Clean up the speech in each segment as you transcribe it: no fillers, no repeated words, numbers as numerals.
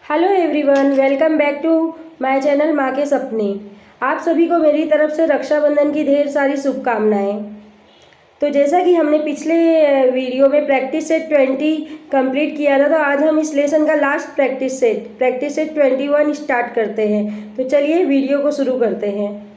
Hello everyone, welcome back to my channel माँ के सपने। आप सभी को मेरी तरफ से रक्षाबंधन की ढेर सारी शुभकामनाएं। तो जैसा कि हमने पिछले वीडियो में प्रैक्टिस सेट 20 कंप्लीट किया था, तो आज हम इस लेसन का लास्ट प्रैक्टिस सेट 21 स्टार्ट करते हैं। तो चलिए वीडियो को शुरू करते हैं।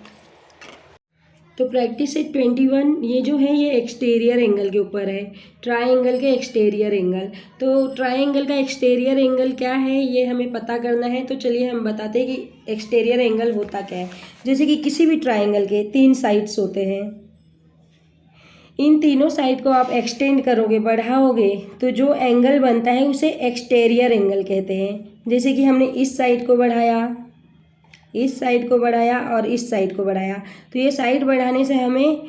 तो प्रैक्टिस सेट 21 ये जो है ये एक्सटीरियर एंगल के ऊपर है, ट्राइंगल के एक्सटीरियर एंगल। तो ट्राइंगल का एक्सटीरियर एंगल क्या है ये हमें पता करना है। तो चलिए हम बताते हैं कि एक्सटीरियर एंगल होता क्या है। जैसे कि किसी भी ट्राइंगल के 3 साइड्स होते हैं, इन तीनों साइड को आप एक्सटेंड करोगे, बढ़ाओगे, तो जो एंगल बनता है उसे एक्सटीरियर एंगल कहते हैं। जैसे कि हमने इस साइड को बढ़ाया, इस साइड को बढ़ाया और इस साइड को बढ़ाया, तो ये साइड बढ़ाने से हमें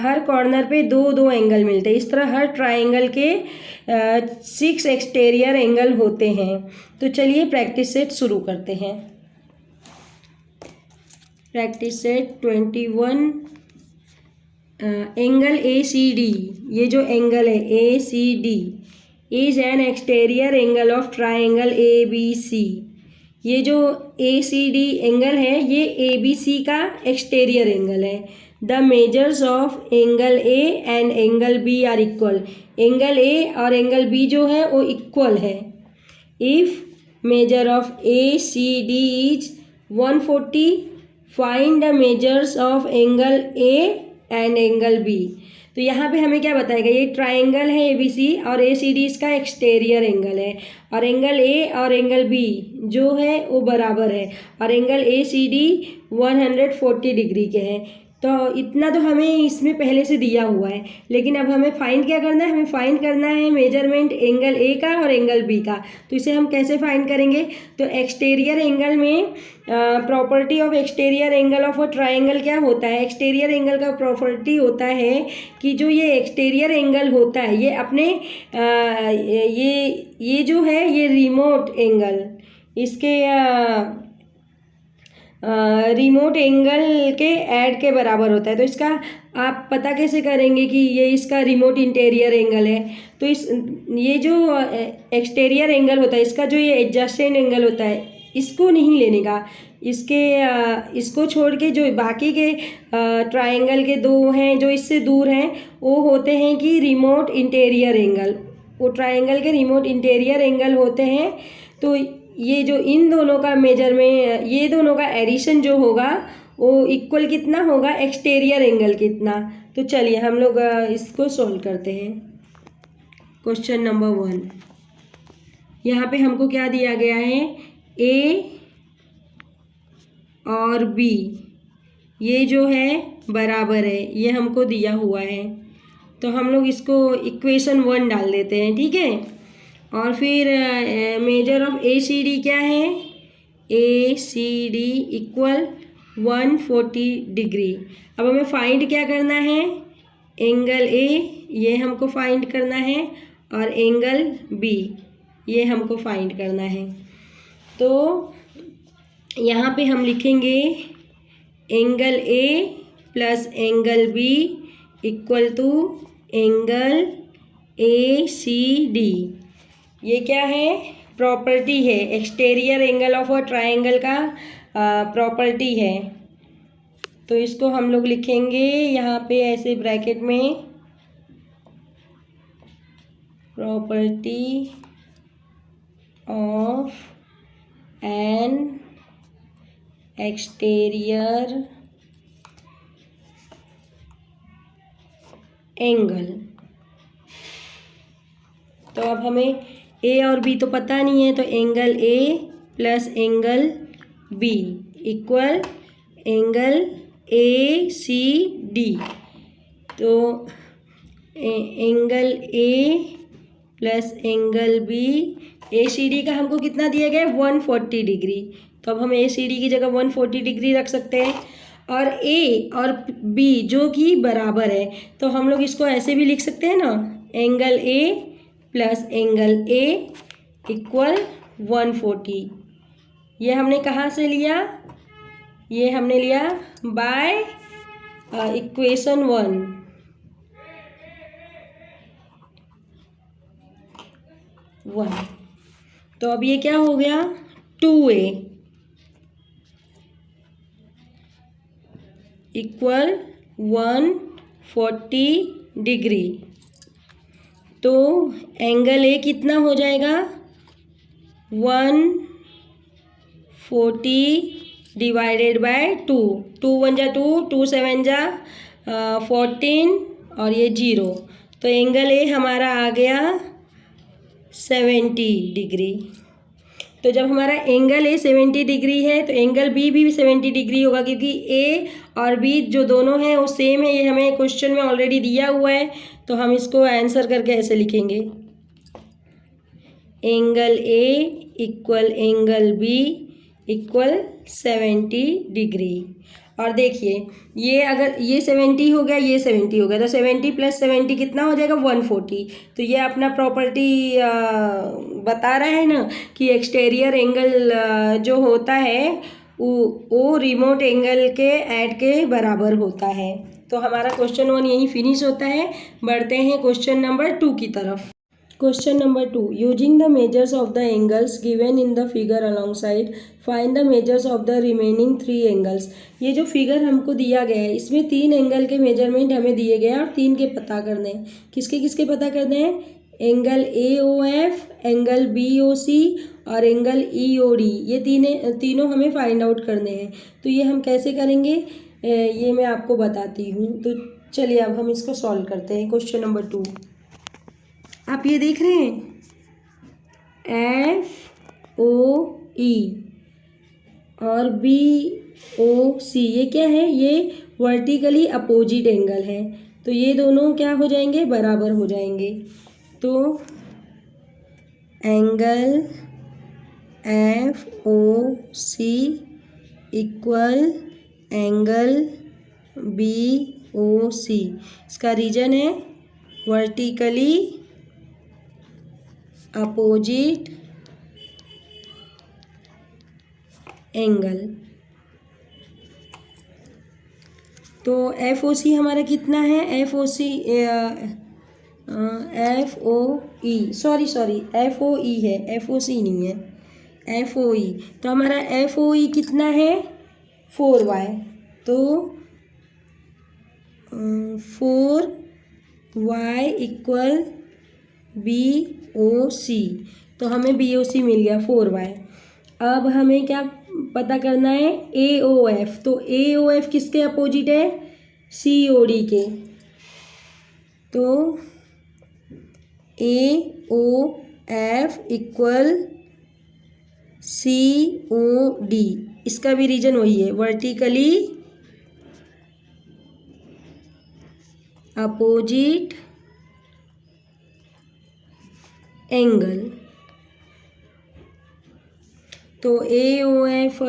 हर कॉर्नर पे दो दो एंगल मिलते हैं। इस तरह हर ट्राइंगल के 6 एक्सटीरियर एंगल होते हैं। तो चलिए प्रैक्टिस सेट शुरू करते हैं। प्रैक्टिस सेट 21 एंगल ACD, ये जो एंगल है ACD is an exterior angle of triangle ABC। ये जो ACD एंगल है ये ABC का एक्सटीरियर एंगल है। The measures of angle A and angle B are equal. Angle A और एंगल B जो है वो इक्वल है। If measure of ACD is 140, find the measures of angle A and angle B। तो यहाँ पे हमें क्या बताएगा, ये ट्राइंगल है ABC और ACD इसका एक्सटीरियर एंगल है, और एंगल A और एंगल B जो है वो बराबर है, और एंगल ACD 140 डिग्री के हैं। तो इतना तो हमें इसमें पहले से दिया हुआ है, लेकिन अब हमें फाइंड क्या करना है, हमें फाइंड करना है मेजरमेंट एंगल A का और एंगल B का। तो इसे हम कैसे फाइंड करेंगे, तो एक्सटीरियर एंगल में property of exterior angle of a triangle क्या होता है, एक्सटीरियर एंगल का प्रॉपर्टी होता है कि जो ये एक्सटीरियर एंगल होता है ये अपने ये जो है ये रिमोट एंगल, इसके रिमोट एंगल के ऐड के बराबर होता है। तो इसका आप पता कैसे करेंगे कि ये इसका रिमोट इंटीरियर एंगल है। तो ये जो एक्सटीरियर एंगल होता है इसका जो ये एडजस्टेंट एंगल होता है इसको नहीं लेने का, इसको छोड़ के जो बाकी के ट्राइंगल के दो हैं जो इससे दूर हैं वो होते हैं कि रिमोट इंटीरियर एंगल, वो ट्राइंगल के रिमोट इंटीरियर एंगल होते हैं। तो ये जो इन दोनों का मेजर में ये दोनों का एडिशन जो होगा वो इक्वल कितना होगा, एक्सटीरियर एंगल कितना। तो चलिए हम लोग इसको सॉल्व करते हैं। क्वेश्चन नंबर 1, यहाँ पे हमको क्या दिया गया है, A और B ये जो है बराबर है, ये हमको दिया हुआ है। तो हम लोग इसको इक्वेशन 1 डाल देते हैं, ठीक है। और फिर मेजर ऑफ ACD क्या है, ACD इक्वल 140 डिग्री। अब हमें फाइंड क्या करना है, एंगल A ये हमको फाइंड करना है, और एंगल B ये हमको फाइंड करना है। तो यहाँ पे हम लिखेंगे angle A plus angle B equal to angle ACD। ये क्या है, प्रॉपर्टी है, exterior angle of a triangle का प्रॉपर्टी है। तो इसको हम लोग लिखेंगे यहाँ पे ऐसे ब्रैकेट में, property of N exterior angle. तो अब हमें A और B तो पता नहीं है, तो angle A plus angle B equal angle ACD। तो angle A plus angle B, ACD का हमको कितना दिया गया है, 140 डिग्री। तो अब हम ACD की जगह 140 डिग्री रख सकते हैं, और A और B जो कि बराबर है, तो हम लोग इसको ऐसे भी लिख सकते हैं ना, angle A plus angle A equal 140। ये हमने कहाँ से लिया, ये हमने लिया बाय इक्वेशन 1। तो अब ये क्या हो गया, 2A इक्वल 140 डिग्री। तो एंगल ए कितना हो जाएगा 140 डिवाइडेड बाय 2। 2 1 जा 2, 2 7 जा 14 और ये 0। तो एंगल ए हमारा आ गया 70 डिग्री। तो जब हमारा एंगल ए 70 डिग्री है तो एंगल बी भी 70 डिग्री होगा, क्योंकि ए और बी जो दोनों हैं वो सेम है। ये हमें क्वेश्चन में ऑलरेडी दिया हुआ है, तो हम इसको आंसर करके ऐसे लिखेंगे, angle A equal angle B equal 70 degree. और देखिए ये अगर ये 70 हो गया, ये 70 हो गया, तो 70 प्लस 70 कितना हो जाएगा 140। तो ये अपना प्रॉपर्टी बता रहा है ना कि एक्सटीरियर एंगल जो होता है वो रिमोट एंगल के ऐड के बराबर होता है। तो हमारा क्वेश्चन 1 यहीं फिनिश होता है। बढ़ते हैं क्वेश्चन नंबर 2 की तरफ। Question number 2, using the measures of the angles given in the figure along side find the measures of the remaining 3 angles. ये जो फिगर हमको दिया गया है इसमें 3 एंगल के मेजरमेंट हमें दिए गए हैं और 3 के पता करने हैं। किसके किसके पता करने हैं? Angle A O F, angle B O C और एंगल ई ओ डी। ये तीनों हमें फाइंड आउट करने हैं। तो ये हम कैसे करेंगे ये मैं आपको बताती हूँ। तो चलिए अब हम इसको सॉल्व करते हैं। क्वेश्चन नंबर 2 आप ये देख रहे हैं एफ ओ ई और बी ओ सी, ये क्या है? ये वर्टिकली अपोजिट एंगल है। तो ये दोनों क्या हो जाएंगे? बराबर हो जाएंगे। तो angle F O C equal angle B O C. इसका रीजन है वर्टिकली अपोजिट एंगल। तो एफ ओ सी हमारा कितना है? F O C F O E sorry F O E है, एफ ओ सी नहीं है, एफ ओ ई। तो हमारा एफ ओ ई कितना है? 4y। तो 4y इक्वल बी ओ सी। तो हमें बी ओ सी मिल गया 4y। अब हमें क्या पता करना है? ए ओ एफ। तो ए ओ एफ किसके अपोजिट है? सी ओ डी के। तो A O F equal C O D. इसका भी रीजन वही है, वर्टिकली अपोजिट एंगल। तो ए ओ एफ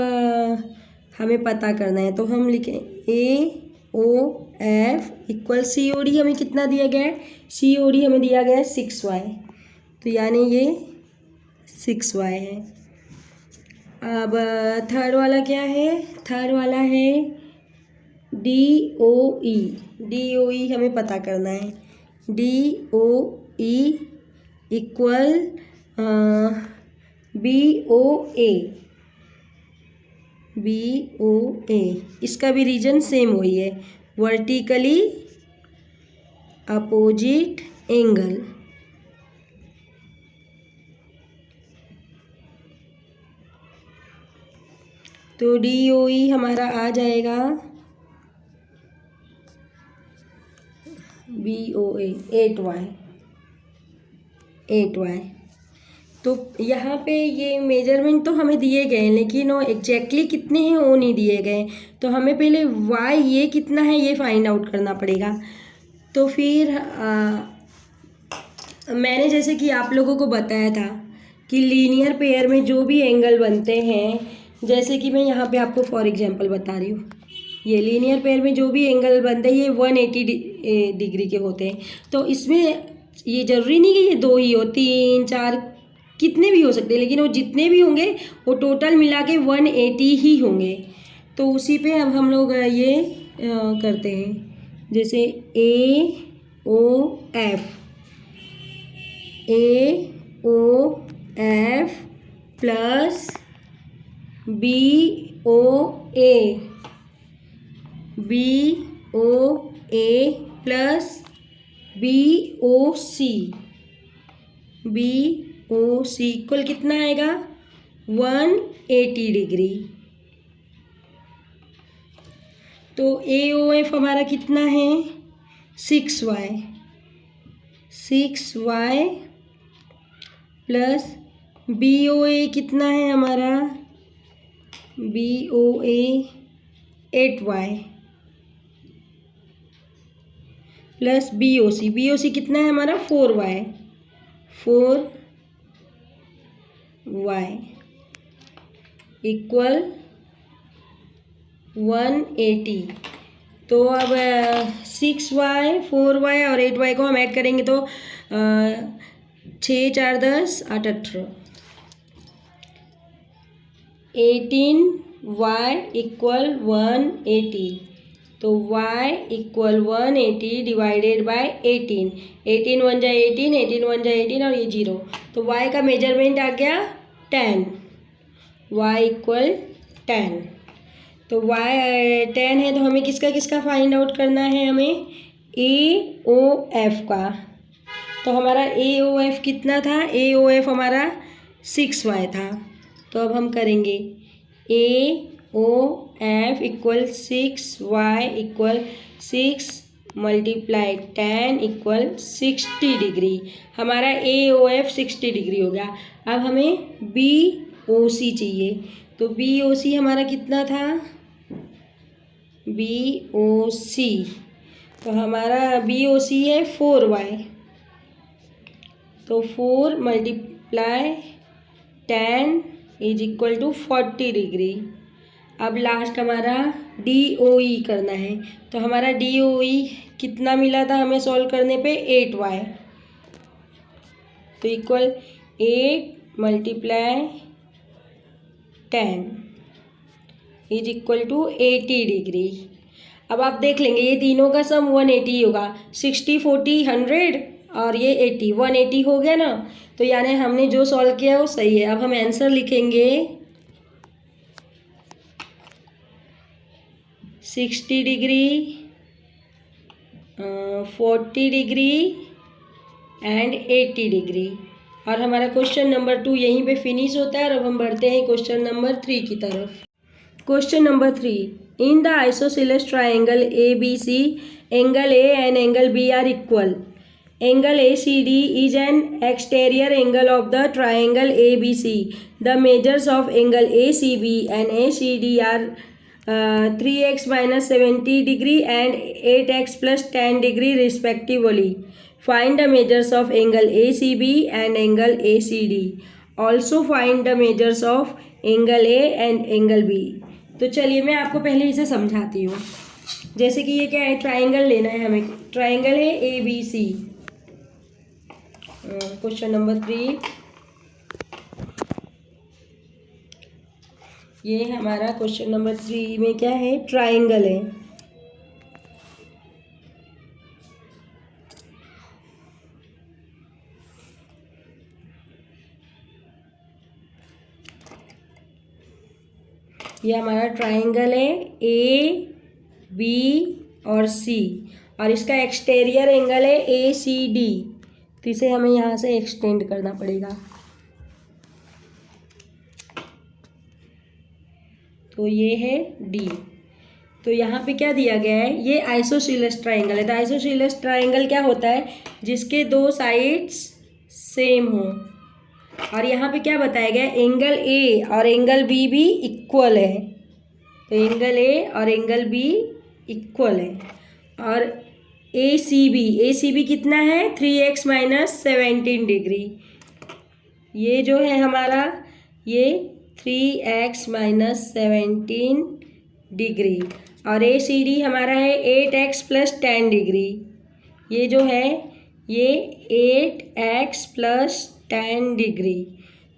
हमें पता करना है, तो हम लिखें A O F equal C O D. हमें कितना दिया गया है? सी ओ डी हमें दिया गया है 6y। तो यानी ये 6y है। अब थर्ड वाला क्या है? थर्ड वाला है डी ओ ई। डी ओ ई हमें पता करना है। D O E equal B O A. B O A इसका भी रीजन सेम वही है, वर्टिकली अपोजिट एंगल। तो डी ओ ई हमारा आ जाएगा बी ओ ए 8y। तो यहाँ पे ये मेजरमेंट तो हमें दिए गए हैं, लेकिन वो एग्जैक्टली कितने हैं वो नहीं दिए गए। तो हमें पहले y ये कितना है ये फाइंड आउट करना पड़ेगा। तो फिर मैंने जैसे कि आप लोगों को बताया था कि लीनियर पेयर में जो भी एंगल बनते हैं, जैसे कि मैं यहाँ पे आपको फॉर एग्जांपल बता रही हूँ, ये लीनियर पेयर में जो भी एंगल बनते हैं ये 180 डिग्री के होते हैं। तो इसमें ये ज़रूरी नहीं कि ये 2 ही हो, 3 4 कितने भी हो सकते हैं, लेकिन वो जितने भी होंगे वो टोटल मिला के 180 ही होंगे। तो उसी पे अब हम लोग ये करते हैं, जैसे A O F plus BOA plus BOC equal कितना आएगा 180 डिग्री। तो AOF हमारा कितना है 6y प्लस BOA कितना है हमारा BOA 8y प्लस BOC कितना है हमारा 4y इक्वल 180। तो अब 6y 4y और 8y को हम ऐड करेंगे तो 6 4 10 8 18 18y इक्वल 180। तो y इक्वल 180 डिवाइडेड बाय 18 18 1 जा 18 18 1 जा 18 और ये 0। तो y का मेजरमेंट आ गया 10 y इक्वल 10। तो y 10 है तो हमें किसका फाइंड आउट करना है हमें AOF का। तो हमारा AOF कितना था AOF हमारा 6y था। तो अब हम करेंगे AOF equal 6y equal 6 multiply 10 equal 60 degree. हमारा AOF 60 डिग्री हो गया। अब हमें BOC चाहिए। तो BOC हमारा कितना था BOC तो हमारा BOC है 4y। तो 4 multiply 10 is equal to 40 degree. अब लास्ट हमारा DOE करना है। तो हमारा DOE कितना मिला था हमें सॉल्व करने पे 8y। तो equal 8 multiply 10 is equal to 80 degree. अब आप देख लेंगे ये तीनों का सम 180 होगा। 60 40 100 और ये 80 180 हो गया ना। तो यानी हमने जो सॉल्व किया वो सही है। अब हम आंसर लिखेंगे 60 डिग्री 40 डिग्री एंड 80 डिग्री। और हमारा क्वेश्चन नंबर 2 यहीं पे फिनिश होता है। और अब हम बढ़ते हैं क्वेश्चन नंबर 3 की तरफ। Question number 3 in the isosceles triangle ABC angle A and angle B are equal. Angle ACD is an exterior angle of the triangle ABC. The measures of angle ACB and ACD are 3x minus 70 degree and 8x plus 10 degree respectively. Find the measures of angle ACB and angle ACD. Also find the measures of angle A and angle B. तो चलिए मैं आपको पहले इसे समझाती हूँ। जैसे कि ये क्या है ट्राइंगल लेना है हमें। ट्राइंगल है ABC। क्वेश्चन नंबर 3 ये हमारा क्वेश्चन नंबर 3 में क्या है ट्राइंगल है। ये हमारा ट्राइंगल है AB और C और इसका एक्सटेरियर एंगल है ACD। तो इसे हमें यहाँ से एक्सटेंड करना पड़ेगा। तो ये है D। तो यहाँ पे क्या दिया गया है ये आइसोसेलेस ट्राइंगल है। तो आइसोसेलेस ट्राइंगल क्या होता है जिसके दो साइड्स सेम हो। और यहाँ पे क्या बताया गया एंगल A और एंगल B भी इक्वल है। तो एंगल A और एंगल B इक्वल है। और ACB कितना है 3x माइनस 17 डिग्री। ये जो है हमारा ये 3x माइनस 17 डिग्री। और ACD हमारा है 8x प्लस 10 डिग्री। ये जो है ये 8x प्लस 10 डिग्री।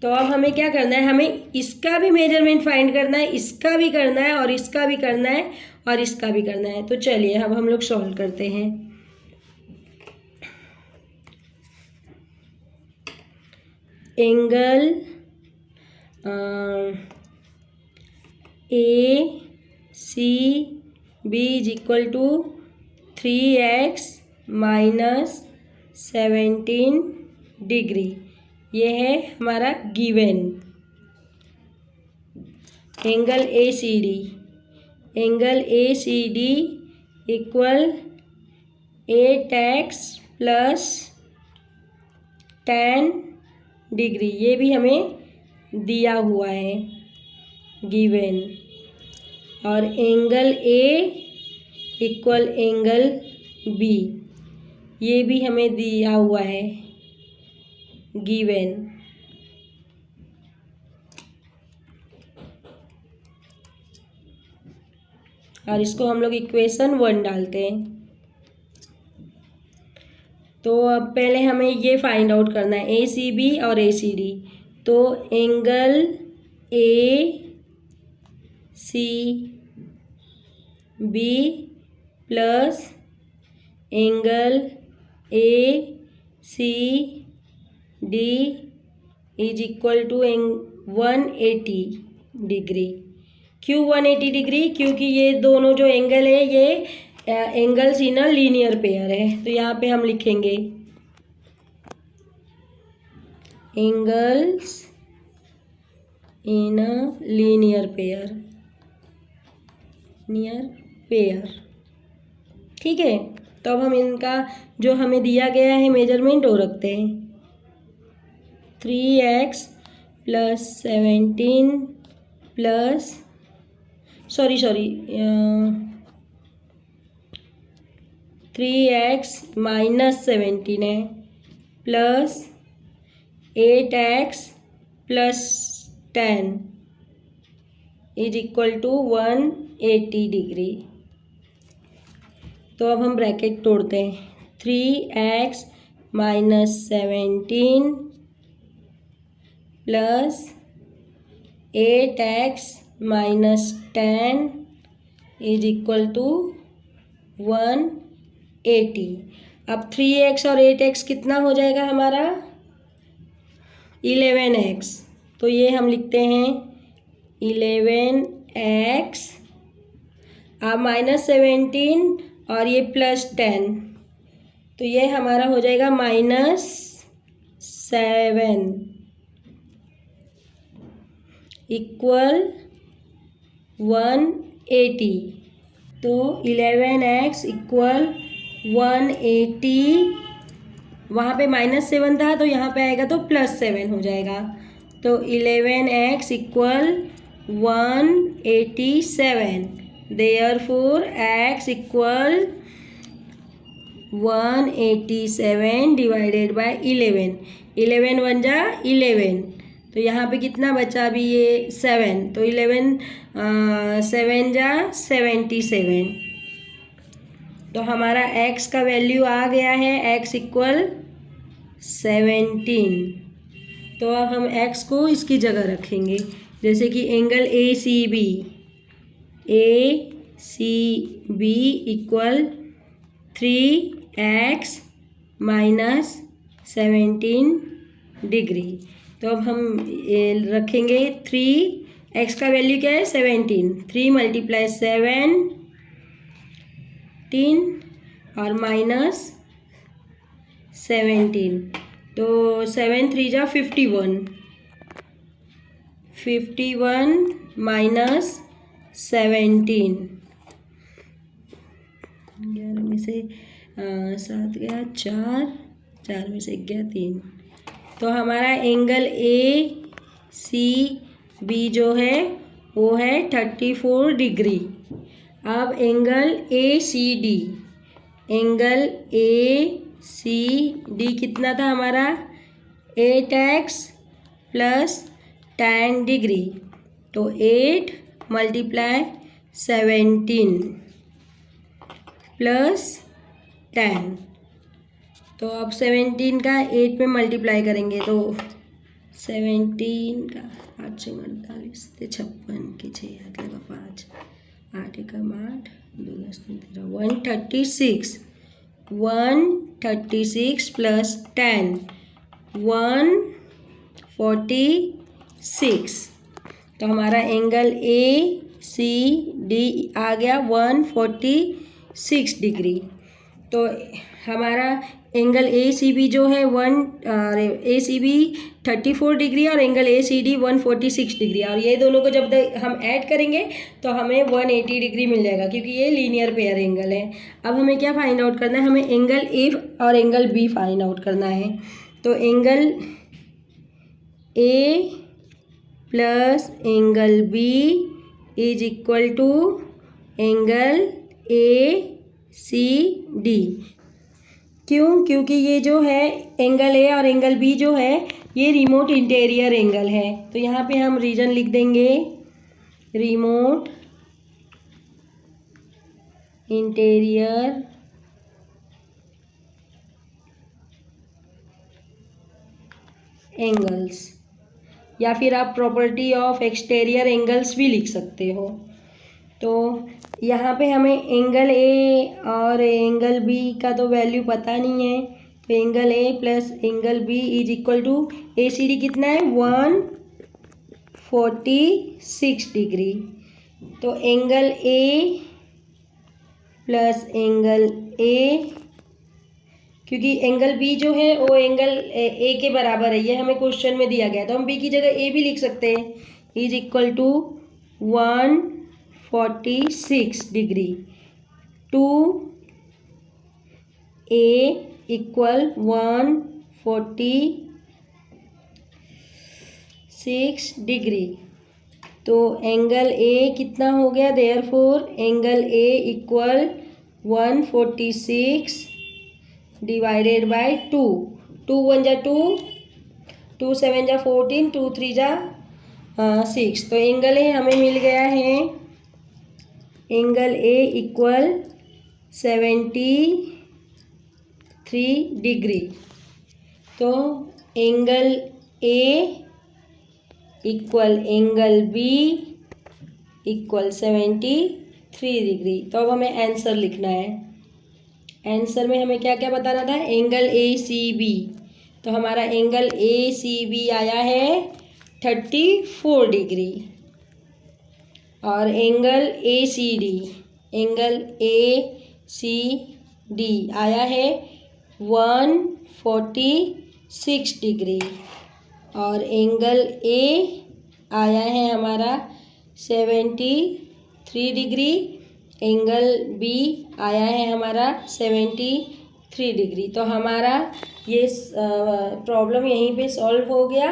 तो अब हमें क्या करना है हमें इसका भी मेजरमेंट फाइंड करना है, इसका भी करना है और इसका भी करना है और इसका भी करना है। तो चलिए अब हम लोग सॉल्व करते हैं। Angle ACB is equal to 3x minus 17 degree. ये है हमारा given angle ACD। Angle ACD equal 8x plus 10 degree. ये भी हमें दिया हुआ है गिवन। और angle A equal angle B, ये भी हमें दिया हुआ है गिवन। और इसको हम लोग इक्वेशन 1 डालते हैं। तो अब पहले हमें ये फाइंड आउट करना है ACB और ACD। तो angle ACB plus angle ACD is equal to 180 degree. क्यों 180 डिग्री? क्योंकि ये दोनों जो एंगल है ये angles in a linear pair है। तो यहाँ पे हम लिखेंगे angles in a linear pair. ठीक है, तो अब हम इनका जो हमें दिया गया है मेजरमेंट वो रखते हैं। 3x plus 17 plus 3x minus 17 है plus 8x plus 10 is equal to 180 degree. तो अब हम ब्रैकेट तोड़ते हैं। 3x minus 17 plus 8x minus 10 is equal to 180। अब 3x और 8x कितना हो जाएगा हमारा? 11x। तो ये हम लिखते हैं 11x। अब माइनस 17 और ये प्लस 10, तो ये हमारा हो जाएगा -7 इक्वल 180। तो 11x इक्वल 180। वहाँ पे -7 था तो यहाँ पे आएगा तो +7 हो जाएगा। तो 11x equal 187। Therefore x equal 187 divided by 11। 11 1 जा 11। तो यहाँ पे कितना बचा अभी? ये 7। तो 11 7 जा 77। तो हमारा x का वैल्यू आ गया है x इक्वल 17। तो अब हम x को इसकी जगह रखेंगे। जैसे कि angle ACB equal 3x minus 17 degree. तो अब हम रखेंगे 3x का वैल्यू क्या है? 17। 3 मल्टीप्लाई 17 और माइनस 17। तो 7 3 जा 51। 51 माइनस 17। 11 में से 7 गया 4, 4 में से 1 गया 3। तो हमारा एंगल ACB जो है वो है 34 डिग्री। अब एंगल ACD कितना था हमारा? 8x plus 10 degree. तो 8 मल्टीप्लाई 17 प्लस 10। तो अब 17 का 8 में मल्टीप्लाई करेंगे तो 17 का 8 से 48 से 56 के 6 8 लगा 5 8 एकम 8 2 10 13 136 प्लस 10 146। तो हमारा एंगल ए सी डी आ गया 146 डिग्री। तो हमारा एंगल ए सी बी जो है ए सी बी 34 डिग्री और angle A C D 146 degree, और ये दोनों को जब हम ऐड करेंगे तो हमें 180 डिग्री मिल जाएगा, क्योंकि ये लीनियर पेयर एंगल है। अब हमें क्या फाइंड आउट करना है, हमें एंगल ए और एंगल बी फाइंड आउट करना है। तो angle A plus angle B is equal to angle A C D. क्यों? क्योंकि ये जो है एंगल ए और एंगल बी जो है ये रिमोट इंटीरियर एंगल है। तो यहाँ पे हम रीजन लिख देंगे रिमोट इंटीरियर एंगल्स, या फिर आप प्रॉपर्टी ऑफ एक्सटीरियर एंगल्स भी लिख सकते हो। तो यहाँ पे हमें एंगल ए और एंगल बी का तो वैल्यू पता नहीं है, तो angle A plus angle B is equal to A C D कितना है 146 डिग्री। तो angle A plus angle A, क्योंकि एंगल बी जो है वो एंगल ए के बराबर है, ये हमें क्वेश्चन में दिया गया, तो हम बी की जगह ए भी लिख सकते हैं, is equal to 146 degree two A equal 146 degree. तो एंगल ए कितना हो गया, therefore angle A equal 146 divided by 2, 2 1 जा 2, 2 7 जा 14, 2 3 जा 6। तो एंगल ए हमें मिल गया है, एंगल ए इक्वल 73 डिग्री। तो angle A equal angle B equal 73 degree. तो अब हमें आंसर लिखना है। आंसर में हमें क्या क्या बताना था, एंगल ए सी बी। तो हमारा एंगल ए सी बी आया है 34 डिग्री, और angle A C D, angle A C D आया है 146 डिग्री, और एंगल ए आया है हमारा 73 डिग्री, एंगल बी आया है हमारा 73 डिग्री। तो हमारा ये प्रॉब्लम यहीं पे सॉल्व हो गया।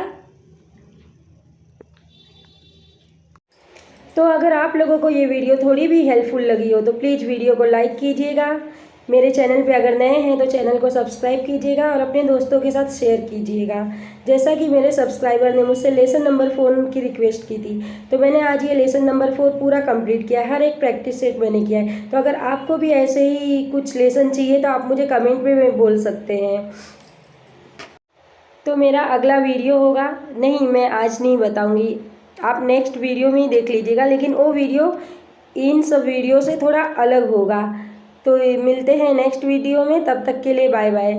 तो अगर आप लोगों को ये वीडियो थोड़ी भी हेल्पफुल लगी हो तो प्लीज़ वीडियो को लाइक कीजिएगा। मेरे चैनल पे अगर नए हैं तो चैनल को सब्सक्राइब कीजिएगा और अपने दोस्तों के साथ शेयर कीजिएगा। जैसा कि मेरे सब्सक्राइबर ने मुझसे लेसन नंबर 4 की रिक्वेस्ट की थी, तो मैंने आज ये लेसन नंबर 4 पूरा कंप्लीट किया है, हर एक प्रैक्टिस सेट मैंने किया है। तो अगर आपको भी ऐसे ही कुछ लेसन चाहिए तो आप मुझे कमेंट में बोल सकते हैं। तो मेरा अगला वीडियो होगा, नहीं मैं आज नहीं बताऊँगी, आप नेक्स्ट वीडियो में ही देख लीजिएगा, लेकिन वो वीडियो इन सब वीडियो से थोड़ा अलग होगा। तो मिलते हैं नेक्स्ट वीडियो में, तब तक के लिए बाय बाय।